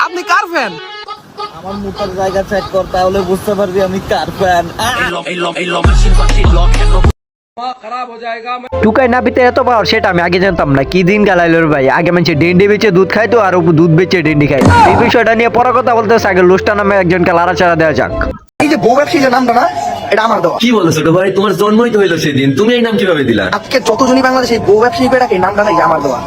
আপনি কার ফ্যান? আমার মুখের জায়গা চেক কর, তাহলে বুঝতে পারবি আমি কার ফ্যান। টুকাই না পিতে এত পাওয়ার সেটা আমি আগে জানতাম না। কি দিন গালাইল রে ভাই। আগে মানুষ ডেন্ডি বেচে দুধ খাইতো আর দুধ বেচে ডেন্ডি খাই। এই বিষয়টা নিয়ে পরে কথা বলতেছে। আগে লোস্টা নামে একজনকে লাড়াচাড়া দেওয়া যাক। এই যে বউ ব্যবসায়ী যে নামটা না, এটা আমার দেওয়া। কি বলো ছোট ভাই, তোমার জন্মই তো হইলো সেদিন, তুমি এই নাম কিভাবে দিলা? আজকে যতজনই বাংলাদেশে বউ ব্যবসায়ী পেটাকে এই নামটা নাই আমার দেওয়া।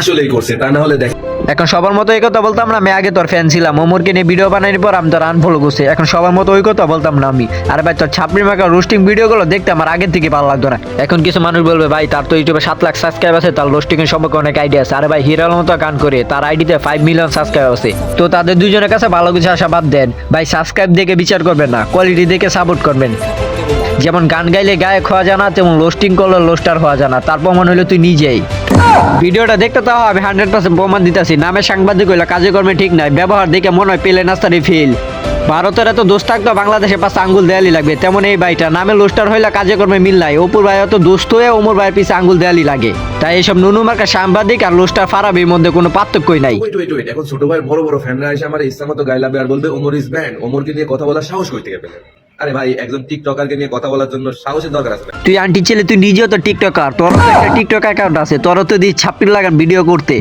আসলেই করছে, তা না হলে দেখ। এখন সবার মতো এই কথা বলতাম না। আমি আগে তোর ফ্যান ছিলাম, ওমরকে নিয়ে ভিডিও বানানোর পর আমি তোর আনফলো করছি। এখন সবার মতো ওই কথা বলতাম না আমি। আর ভাই তোর ছাপড়ি মাখা রোস্টিং ভিডিও গুলো দেখতে আমার আগের থেকে ভালো লাগতো না। এখন কিছু মানুষ বলবে ভাই তার তো ইউটিউবে 7 লাখ সাবস্ক্রাইব আছে, তার রোস্টিং এর সম্পর্কে অনেক আইডিয়া আছে। আরে ভাই হিরার মতো গান করে তার আইডিতে 5 মিলিয়ন সাবস্ক্রাইব আছে। তো তাদের দুজনের কাছে ভালো কিছু আশা বাদ দেন ভাই। সাবস্ক্রাইব দেখে বিচার করবেন না, কোয়ালিটি দেখে সাপোর্ট করবেন। যেমন গান গাইলে গায়ক হওয়া জানা, তেমন রোস্টিং করলে রোস্টার হওয়া জানা। তার প্রমাণ হইলো তুই নিজেই। ভিডিওটা দেখতে তাও আমি 100% প্রমাণ দিতেছি। নামে সাংবাদিক হইলে কাজে কর্মে ঠিক নাই। ব্যবহার দেখে মনে হয় পেলে নাস্তারি ফিল। ভারতের এত দোষ থাকতো বাংলাদেশে 5 আঙ্গুল দেয়ালি লাগবে, তেমন এই ভাইটা নামে লোস্টার হইলে কাজে কর্মে মিল নাই। অপুর ভাই এত দোস্ত হয়ে ওমর ভাইয়ের পিছে আঙ্গুল দেয়ালি লাগে। তাই এইসব নুনু মার্কা সাংবাদিক আর লোস্টার ফারাবির মধ্যে কোনো পার্থক্যই নাই। ওয়েট, এখন ছোট ভাইয়ের বড় বড় ফ্যানরা এসে আমার ইচ্ছা মতো গাইলাবে আর বলবে ওমর ইজ ব্যান্ড। ওমরকে নিয়ে কথা বলার সাহস কই থেকে পেলেন? আরে ভাই, একজন টিকটকারকে নিয়ে কথা বলার জন্য সাহসের দরকার আছে। তুই আন্টি ছেলে, তুই নিজেও তো টিকটকার, তোর তো একটা টিকটক অ্যাকাউন্ট আছে, তোর তো দিয়ে ছাপ্পির লাগান ভিডিও করতে।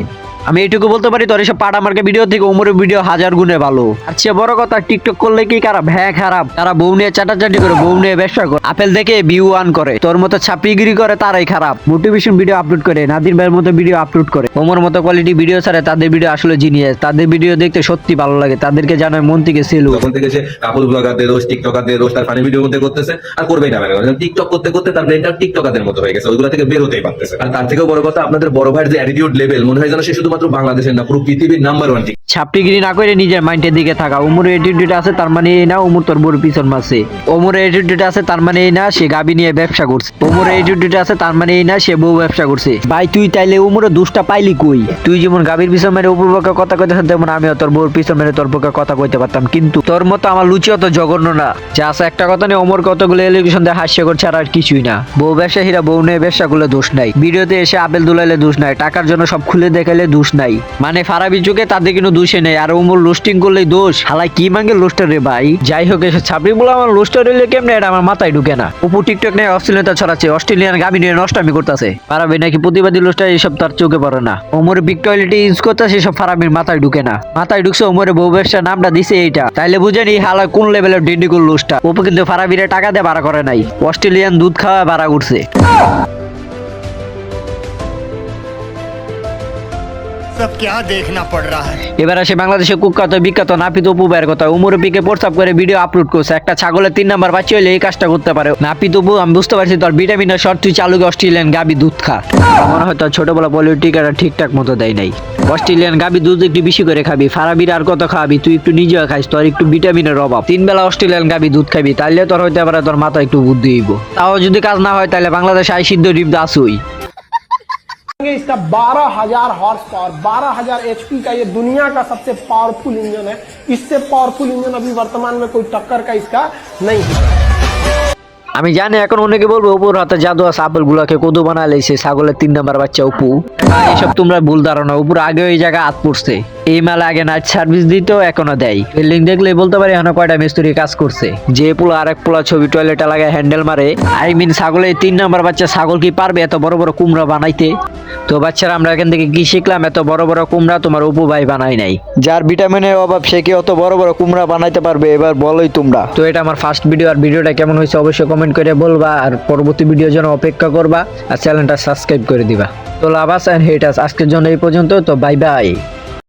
আমি এইটুকু বলতে পারি তোর এসব পাড়া মার্কা ভিডিও থেকে ওমরের ভিডিও 1000 গুণে ভালো। আর চেয়ে বড় কথা, টিকটক করলে কি খারাপ? হ্যাঁ খারাপ। তারা বউ নিয়ে চাটাচাটি করে, বউ নিয়ে ব্যবসা করে, আপেল দেখে ভিউ আন করে, তোর মতো ছাপিগিরি করে তারাই খারাপ। মোটিভেশন ভিডিও আপলোড করে, নাদির ভাইয়ের মতো ভিডিও আপলোড করে, ওমর মতো কোয়ালিটি ভিডিও ছাড়ে, তাদের ভিডিও আসলে জিনিয়াস। তাদের ভিডিও দেখতে সত্যি ভালো লাগে, তাদেরকে জানায় মন থেকে সেলু। তখন থেকে সে কাপল ব্লগারদের রোস্ট, টিকটকারদের রোস্ট আর ফানি ভিডিও মধ্যে করতেছে, আর করবেই না। টিকটক করতে করতে তার ব্রেনটা টিকটকারদের মতো হয়ে গেছে, ওইগুলো থেকে বের হতেই পারতেছে। আর তার থেকেও বড় কথা, আপনাদের বড় ভাইয়ের যে অ্যাটিটিউড লেভেল, মনে হয় যেন সে শুধুমাত্র বাংলাদেশের না, পুরো পৃথিবীর নাম্বার 1 ছাপটিগিরি না করে নিজের মাইন্ডের দিকে থাকা। ওমরের অ্যাটিটিউড আছে তার মানে এই না ওমর তোর বড় পিছন মারছে। ওমরের অ্যাটিটিউড আছে তার মানে এই না সে গাবি নিয়ে ব্যবসা করছে। ওমরের অ্যাটিটিউড আছে তার মানে এই না সে বউ ব্যবসা করছে। ভাই তুই তাইলে ওমরের দুষ্টা পাইলি কই? তুই যেমন গাবির পিছন মেরে উপর পক্ষে কথা কইতেছ, তেমন আমিও তোর বউর পিছন মেরে তোর পক্ষে কথা কইতে পারতাম। কিন্তু তোর মতো আমার লুচি অত জঘন্য না। যা আছে একটা কথা নেই, ওমর কতগুলো এলিগেশন দিয়ে হাস্য করছে আর কিছুই না। বউ ব্যবসায়ীরা বউ নিয়ে ব্যবসা করলে দোষ নাই, ভিডিওতে এসে আপেল দুলাইলে দোষ নাই, টাকার জন্য সব খুলে দেখাইলে দোষ নাই। মানে ফারাবি যুগে তাদের কোনো দোষে নেই। আর ওমর লোস্টিং করলেই দোষ। হালাই কি মাঙ্গে লোস্টার রে ভাই। যাই হোক, এসে ছাপড়ি বলে আমার লোস্টার হইলে কেমনে, এটা আমার মাথায় ঢুকে না। উপর টিকটক নিয়ে অশ্লীলতা ছড়াচ্ছে, অস্ট্রেলিয়ান গাবি নিয়ে নষ্টামি করতেছে। ফারাবি নাকি প্রতিবাদী লোস্টার, এইসব তার চোখে পড়ে না। ওমর বিগ টয়লেটে ইউজ করতেছে, এসব ফারাবির মাথায় ঢুকে না। মাথায় ঢুকছে ওমরের বউ ব্যবসা নামটা দিছে এইটা, তাইলে বুঝেনি হালা কোন লেভেলের ডেন্ডিকুল লোস্টার। ওপর কিন্তু ফারাবিরে টাকা দিয়ে ভাড়া করে নাই, অস্ট্রেলিয়ান দুধ খাওয়া ভাড়া করছে। सब क्या देखना पड़ रहा है। এবার আসে বাংলাদেশে কুখ্যাত বিখ্যাত নাপিত অপু ভাইয়ের কথা। উমরের পিকে প্রস্তাব করে ভিডিও আপলোড করছে। একটা ছাগলের 3 নাম্বার বাচ্চা হইলে এই কাজটা করতে পারে। নাপিত অপু, আমি বুঝতে পারছি তোর ভিটামিনের শর্ট, তুই চালুকে অস্ট্রেলিয়ান গাবি দুধ খা। মনে হয় তোর ছোটবেলা পলিটিকাটা ঠিকঠাক মতো দেয় নাই। অস্ট্রেলিয়ান গাবি দুধ একটু বেশি করে খাবি, ফারাবির আর কত খাবি, তুই একটু নিজেও খাইস, তোর একটু ভিটামিনের অভাব। 3 বেলা অস্ট্রেলিয়ান গাবি দুধ খাবি, তাইলে তোর হইতে পারে তোর মাথা একটু বুদ্ধি হইব। তাও যদি কাজ না হয় তাহলে বাংলাদেশ আই সিদ্ধ ডিপ দাসুই। इसका 12,000 हॉर्स पावर, 12,000 एचपी का ये दुनिया का सबसे पावरफुल इंजन है। इससे पावरफुल इंजन अभी वर्तमान में कोई टक्कर का इसका नहीं है। আমি জানি এখন অনেকে বলবো অপুর হাতে জাদু আছে, আপেল গুলাকে কদু বানায় লাইছে ছাগলের 3 নাম্বার বাচ্চা অপু। এইসব তোমরা ভুল ধারণা। অপুর আগে ওই জায়গা হাত পড়ছে, এই মেলা আগে নাইট সার্ভিস দিত, এখনো দেয়। বিল্ডিং দেখলে বলতে পারি এখন কয়টা মিস্ত্রি কাজ করছে। যে পোলা আরেক পোলা ছবি টয়লেটে লাগায় হ্যান্ডেল মারে। আই মিন ছাগলের 3 নাম্বার বাচ্চা ছাগল কি পারবে এত বড় বড় কুমড়া বানাইতে? তো বাচ্চারা আমরা এখান থেকে কি শিখলাম? এত বড় বড় কুমড়া তোমার অপু ভাই বানায় নাই। যার ভিটামিনের অভাব সে কি অত বড় বড় কুমড়া বানাইতে পারবে? এবার বলোই তোমরা। তো এটা আমার ফার্স্ট ভিডিও, আর ভিডিওটা কেমন হয়েছে অবশ্যই কমেন্ট করে বলবা। আর পরবর্তী ভিডিওর জন্য অপেক্ষা করবা, আর চ্যানেলটা সাবস্ক্রাইব করে দিবা। তো লাভ আস এন্ড হেটার্স, আজকের জন্য এই পর্যন্ত। তো বাই বাই।